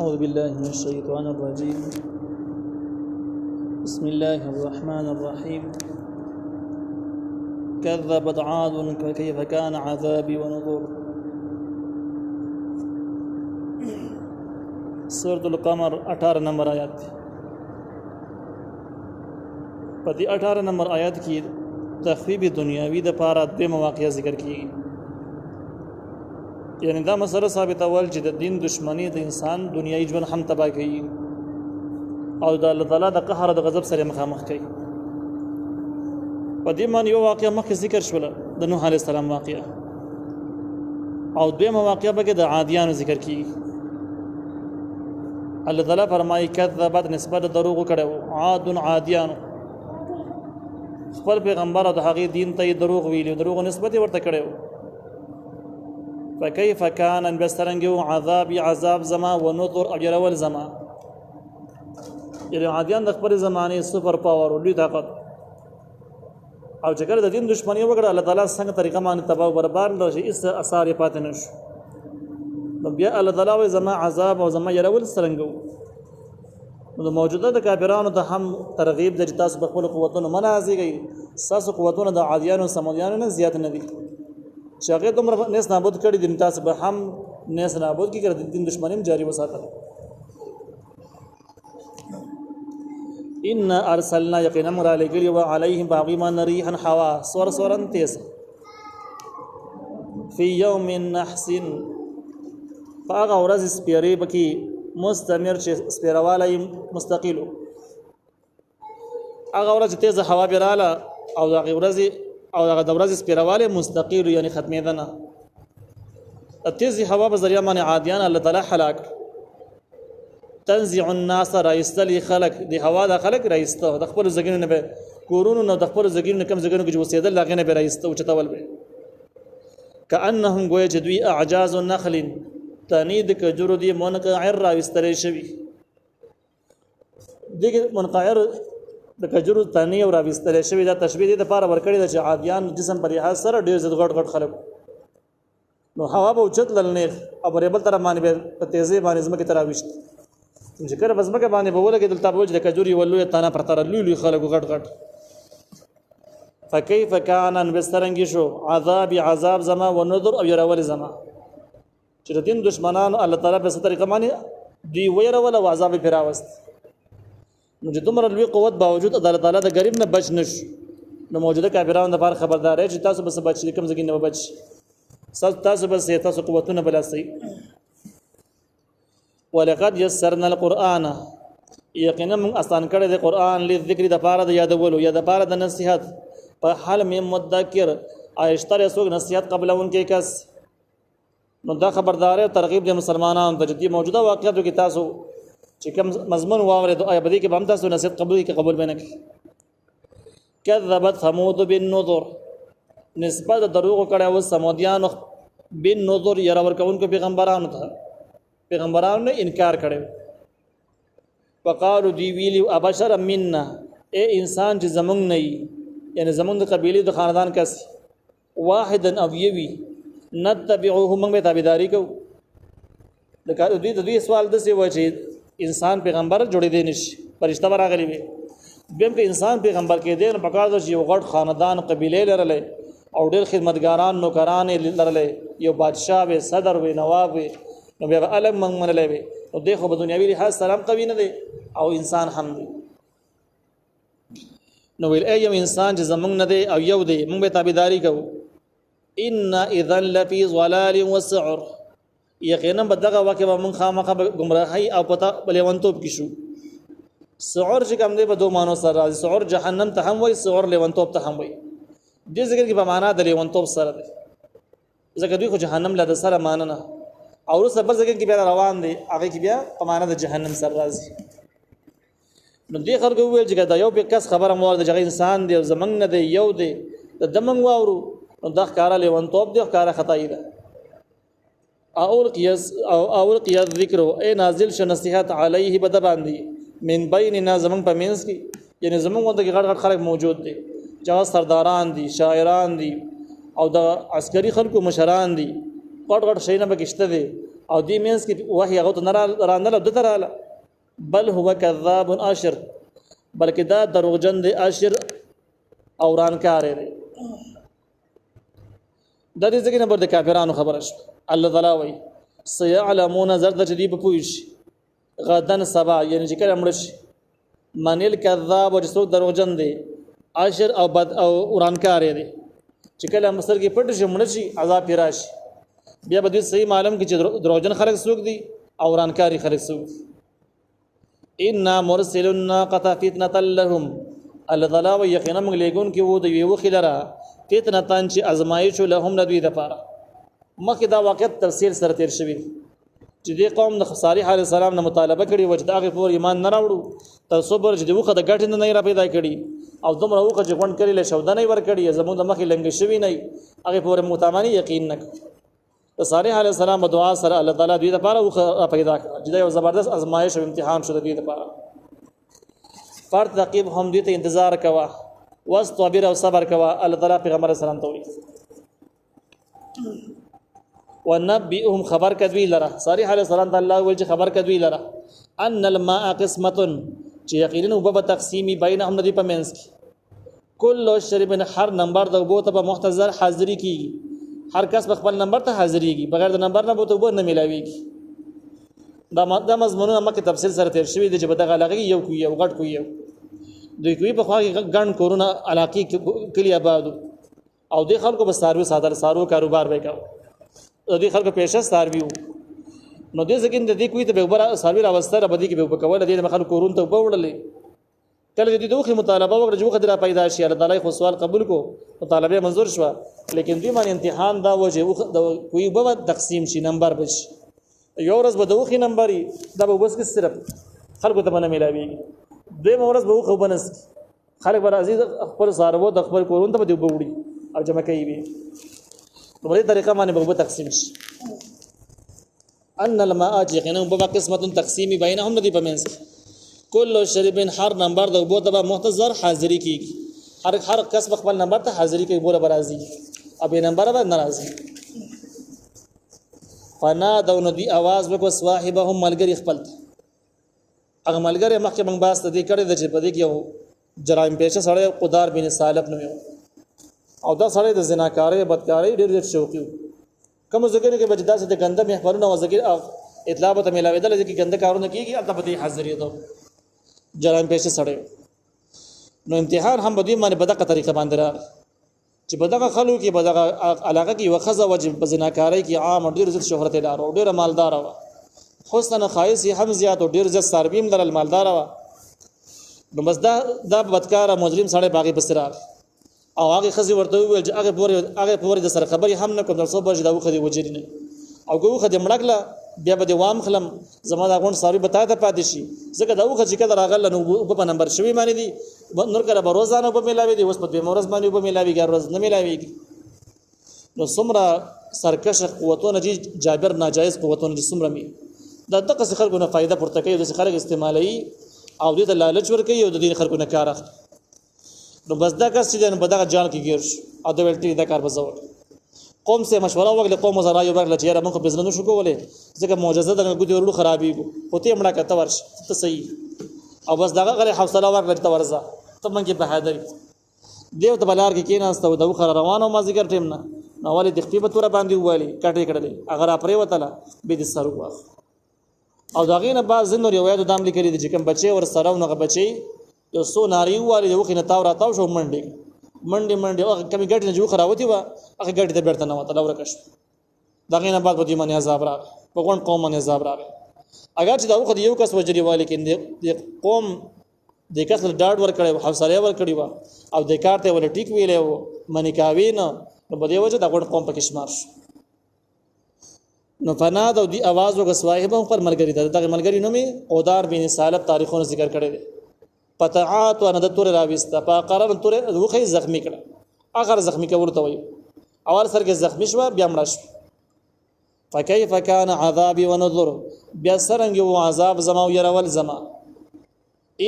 أعوذ بالله من الشيطان الرجيم. بسم الله الرحمن الرحيم. كذبت عاد فكيف كان عذابي ونذر. سورة القمر 18 نمبر آیات. په دې 18 نمبر آیات کې تخویب دنیاوی د پاره دوه مواقع ذکر کیږي. یعنی دا مسله ثابته ول چې د دین دشمنی د انسان دنیایي ژوند هم تباہ کوي او د الله تعالی د قهر او د غضب سره مخامخ کوي. په دې معنی یو واقعه مخکې ذکر شوله د نوح علیه السلام واقعه او دوه مواقع به د عادیانو ذکر کیږي. الله تعالی فرمایي کذبت نسبت دروغ کړو عاد عادیانو خپل پیغمبر او د هغه دین ته دروغ ویلو دروغ نسبت ورته کړو. فكيف كان بسترنجو عذاب عذاب زما ونذر اجرول زما. یعنی عادیان د خپل زمانه سپر پاور او لوی طاقت او چې کله د دین دشمنی وکړه الله تعالی څنګه طریقه باندې تباہ او برباد لږه اس اثر پاتې نشو. نو بیا الله تعالی زما عذاب او زما يرول سرنګو. نو موجوده د کافرانو ته هم ترغیب د تاسو په خپل قوتونو منازيږي. ساسو قوتونه د عادیانو سمودیانو نه زیات نه دي. شاګه تم نس نابود کړي د تاسو به هم نس نابود کی کړ د دین دشمنی جاری وساتل. ان ارسلنا یقینا مر علیهم وعليهم باغیما ريحا حوا سورن تیز فی یوم نحس فاغ ورځ سپیری بکی مستمر چې سپیرواله مستقیل هغه ورځ تیز هوا براله او هغه ورځ او هغه د ورځ سپیرواله مستقیل یعنی ختمېدنه تیز هوا په ذریعہ باندې عادیان الله تعالی هلاک تنزع الناس رایستل خلق دی هوا د خلق رایسته د خپل زګینو نه به کورونو نو د خپل زګینو کم زګینو کې وسیدل لاغې نه به رایسته او چتول به کانهم گویا جدوی اعجاز النخل تنید کجرو دی منقعر راوستل شوی دغه منقعر د کجرو تنی او راوستل شوی دا تشبیه د لپاره ورکړی د عادیان جسم پر لحاظ سره ډیر زړه غټ خلک نو هوا به اوچت لنیخ او ریبل تر باندې په تیزی باندې زمکه تراويشت چې کله بزمکه باندې بوله کې دلته بوج د کجوري ولوي تانه پر تر لولي خلک غټ فكيف كان بسترنګ شو عذاب عذاب زما ونذر او يرول زما چې د دین دشمنان الله تعالی په ستر طریقه باندې دی ويرول او عذاب پیراوست نو چې دومره لوی قوت باوجود الله تعالی د غریب نه بچ نش نو موجوده کافرانو د بار خبردار چې تاسو به بچ کوم ځګین نه بچ تاسو به تاسو قوتونه بلاسي. ولقد يسرنا القرآن یقینا من آسان کړی د قرآن لذکر د پاره د یادولو یا د پاره د نصیحت په حال می مذکر ایشتر سوګ نصیحت قبلون کې کس نو دا خبردار ترغیب د مسلمانانو ته چې موجوده واقعیتو کې تاسو چې کوم مضمون واورید او بدی کې هم تاسو نصیحت قبول بنه کی. کذبت ثمود بالنذر نسبت دروغ کړه او سمودیان بالنذر ير ورکون کو پیغمبرانو ته پیغمبرانو نے انکار کړو. وقالو دی ویلی ابشر منا اے انسان چې زمونږ نه یعنی زمونږ د قبیله د خاندان کس واحدا او یوی نتبعوه موږ به تابعداري کوو. د دوی سوال د څه و چې انسان پیغمبر جوړې دي نشي فرشتہ راغلی وي بهم کې انسان پیغمبر کې دي نه پکار د یو غټ خاندان قبیله لرله او ډېر خدمتګاران نوکران لرله یو بادشاہ و صدر و نواب و نو بیا الګ منګ لوي او دغه په دنیاوی لحاظ سلام قوی نه دی او انسان هم دی نو ویل ايام انسان چې زمونږ نه دی او یو دی موږ به تابعداري کوو. ان اذا لفي ضلال وسعر یقینا بدغه واقعه موږ خامخه گمراهي او پتا بلونتوب کې شو. سعر چې کوم دی په دوه مانو سره راځي سعر جهنم ته هم وای سعر لونتوب ته هم وای دې ذکر کې په معنا د لونتوب سره دی ځکه دوی خو جهنم له سره معنا نه او سفر ځکه کې بیا روان دي هغه کې بیا په معنا د جهنم سره راځي. نو دې خلکو ویل چې دا یو په کس خبره مو د ځای انسان دی او زمنګ نه دی یو دی د دمنګ واورو نو دا ښکارا لیونتوب دی ښکارا خدای دی. اول قیاس ذکر اے نازل ش نصیحت علیه بد باندې من بیننا زمنګ په مینس کې یعنی زمنګ وته کې غړ خلک موجود دي چې سرداران دي شاعران دي او د عسکري خلکو مشران دي غټ شي نه بکشته دي او دې مینس کې وحي هغه ته نه راندل د تراله بل هو کذاب اشر بلکې دا دروغجن دی اشر او رانکار دی د دې ځکه نه بر د کافرانو خبره شو الله تعالی وایي سيعلمون زرد چې دی په پوښ غدن سبا یعنی چې کله مړ شي منل کذاب او څوک دروغجن دی اشر او بد او رانکار دی چې کله مصر کې پټ شي مړ شي عذاب راشي بیا به دې صحیح معلوم کې چې دروغجن خلک څوک دي او رانکاری خلک څوک ان مرسل الناقه فتنه لهم الذلا ويقينا من لګون کې وو د یو خلرا فتنه تان چې ازمایش لهم ندوی د پاره مخکې دا واقعیت تفصیل سره تیر شوی چې دې قوم د صالح علیه السلام نه مطالبه کړي و چې دا غي پور ایمان نه راوړو تر صبر چې دوخه د ګټ نه را پیدا کړي او دومره وخه چې غون کړي له شوده نه ور کړي زموږ د مخې لنګ شوی نه هغه پور متامنی یقین نه د صالح علیه السلام دعا سره الله تعالی دوی لپاره وخه پیدا کړ چې دا یو زبردست ازمایش او امتحان شو دوی لپاره پر تعقیب هم دې ته انتظار کوا واستبر او صبر کوا الله تعالی پیغمبر اسلام ته وی ونبئهم خبر کدوی لرا صالح علیہ السلام ته الله ول چې خبر کدوی لرا ان الماء قسمه چې یقینا وب تقسیمی بینهم ندی په منس کې کل شرب هر نمبر د بو ته په محتضر حاضری کی هر کس په خپل نمبر ته حاضریږي بغیر د نمبر نه بو ته نه ملاويږي دا مضمونونه مکه تفصیل سره تیر شوی دی چې بدغه لغی یو کو یو غټ کو یو دوی کوي په خوا کې ګڼ کورونه علاقې کلی آبادو او د خلکو په ساروي ساده سارو کاروبار وکاو د خلکو پیشه ساروي نو دې ځکه د دې کوی ته به بر ساروي راوستره بدی کې به کوله د خلکو کورون ته وړلې کله دې دوه مطالبه وکړه چې وخت را پیدا شي الله تعالی خو سوال قبول کو مطالبه منظور شو لیکن دې باندې امتحان دا و چې کوی به تقسیم شي نمبر بش یو ورځ به دوه نمبرې دا به بس کې صرف خلکو ته باندې ملاويږي دوی مورز به خو بنس خلک بر عزیز خپل سارو د خپل کورون ته به وړي او جمع کوي به په دې طریقه باندې به تقسیم شي ان الماء یقینا به قسمت تقسیمی بینهم ندی په منځ کل شرب هر نمبر د بو ته محتضر حاضری کیږي هر کس خپل نمبر ته حاضری کوي بوله برازي ابي نمبر به ناراضي فنا دون دی आवाज به کو صاحبهم ملګری خپل هغه ملګری مخکې موږ باس ته دې کړی د چې په دې کې یو جرایم پیشه سره قدار بن سالب نوم او دا سره د زناکاری بدکاری ډېر شوقي کوم ځګر کې بچدا څه د ګنده محفلونه او ځګر اطلاع به ملاویدل چې ګنده کارونه کیږي البته په دې حاضرې ده جرایم پیشه سره نو امتحان هم به دې باندې بدقه طریقه باندې را چې بدغه خلکو کې بدغه علاقه کې وخزه وجب بزناکاری کې عام ډېر عزت شهرت لري او ډېر مالدار و حسن خایس هم زیات او ډېر عزت سربیم در مالدار و نو بس دا بدکار مجرم سره باغی بسرا او هغه خزي ورته ویل چې هغه پورې د سره خبري هم نه کوم در څو بجې دا وخدي وجري نه او ګوخه د مړکله بیا به د وام خلم زما دا غون ساري بتا ته پاتې شي ځکه دا وخه چې کله راغله نو په نمبر شوي باندې دي نور کله به روزانه په ملاوي دي اوس په دې مورز باندې په ملاوي ګر روز نه ملاوي نو سمرا سرکش قوتونه دي جابر ناجایز قوتونه دي سمرا می دا دغه خلکو نه فائدہ پورته کوي د خلک استعمالي او دې لالچ ور کوي او د دې خلکو نه کار اخلي نو بس دا کس چې نو بدغه جان کې ګیر او د ولټي دا کار بزور قوم سے مشوره وکړه قوم زرا یو برله چې را موږ بزنه نشو کولای ځکه معجزه د ګوډي ورلو خرابې هوته مړه کته ورش ته صحیح او بس دغه غره حوصله ورکړه ته ورزه ته منګه بهادری دیو ته بلار کې کیناست او د خر روانو ما ذکر ټیم نه نو ولې د خپل تور باندې والی کټې کړلې اگر پرې وتله به د سر واخ او داغه نه بعض نور یو یاد دام لیکلي چې کوم بچي ور سره نو بچي یو سو ناری والی یو خنه تاو راتاو شو منډي او کمی ګټ نه جو خراوتی وا هغه ګټ ته بیرته نه وته لور کښ داغه نه بعد په دې باندې عذاب راغ په کوم قوم باندې عذاب راغ اگر چې دا وخت یو کس وجري والی کې د قوم د کس ډاډ ور کړي حوصله ور کړي وا او د کارته ول ټیک ویلې و منیکاوی نه نو په دې وجه دا قوم په کې شمار شو نو فنا د دې आवाज وګ صاحبهم پر ملګری دغه ملګری نومي قدار بن سالب تاریخونو ذکر کړي دي پتعات و ند تور راويستا په قرار تور وخی زخمی کړه اخر زخمی کول ته وي اول سر کې زخمی شو بیا مړ شو فكيف كان عذابي ونذر بیا سرنګ و عذاب زما او يرول زما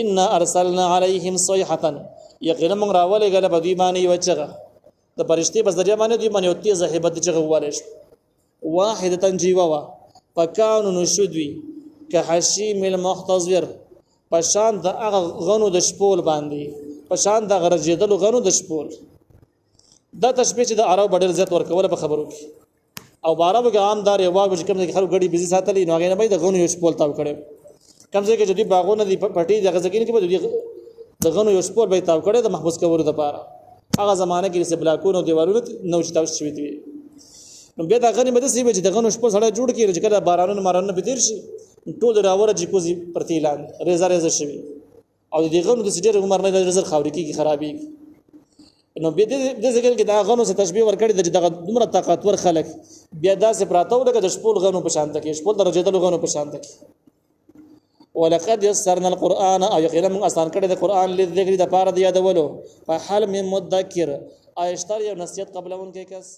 ان ارسلنا عليهم صيحه یقینا موږ راولې غل په دی باندې وچغه د پرشتي په ذریعہ باندې دی باندې او تیز هیبت چغه واله شو واحده جیوا وا فکانو نشدوی که حشیم المحتضر پشان د هغه غنو د شپول باندې پشان د غرجیدلو غنو د شپول دا تشبیه چې د عرب ډېر زیات ورکول په خبرو کې او عربو کې عام دار یو واګو چې کوم د خلکو غړي بيزي ساتلې نو هغه نه به د غنو یو شپول تاو کړي کم ځای کې چې دی باغونه دی پټي د غزګین کې به د غنو یو شپول به تاو کړي د محبوس کولو لپاره هغه زمانه کې چې بلاکونو دیوالونو نو چې تاو شوي دي نو بیا دا غنی مده سی به چې د غنو شپول سره جوړ کړي چې کله بارانونه مارانونه به تیر شي ټول راوره چې کوزي پرتیلان ریزه شوي او د غنو د سټیر عمر نه د رزر خاوري کې خرابي نو به د ذکر کې دا غنو څخه تشبيه ورکړي د دومره طاقتور خلک بیا داسې پراته ولګه د شپول غنو په شان تکي شپول درجه د غنو په شان تکي ولقد يسرنا القرآن او یقینا من آسان کړي د قرآن لذکر د پاره د یادولو په حال من مدکر آیشتر یو نصیحت قبلون کې کس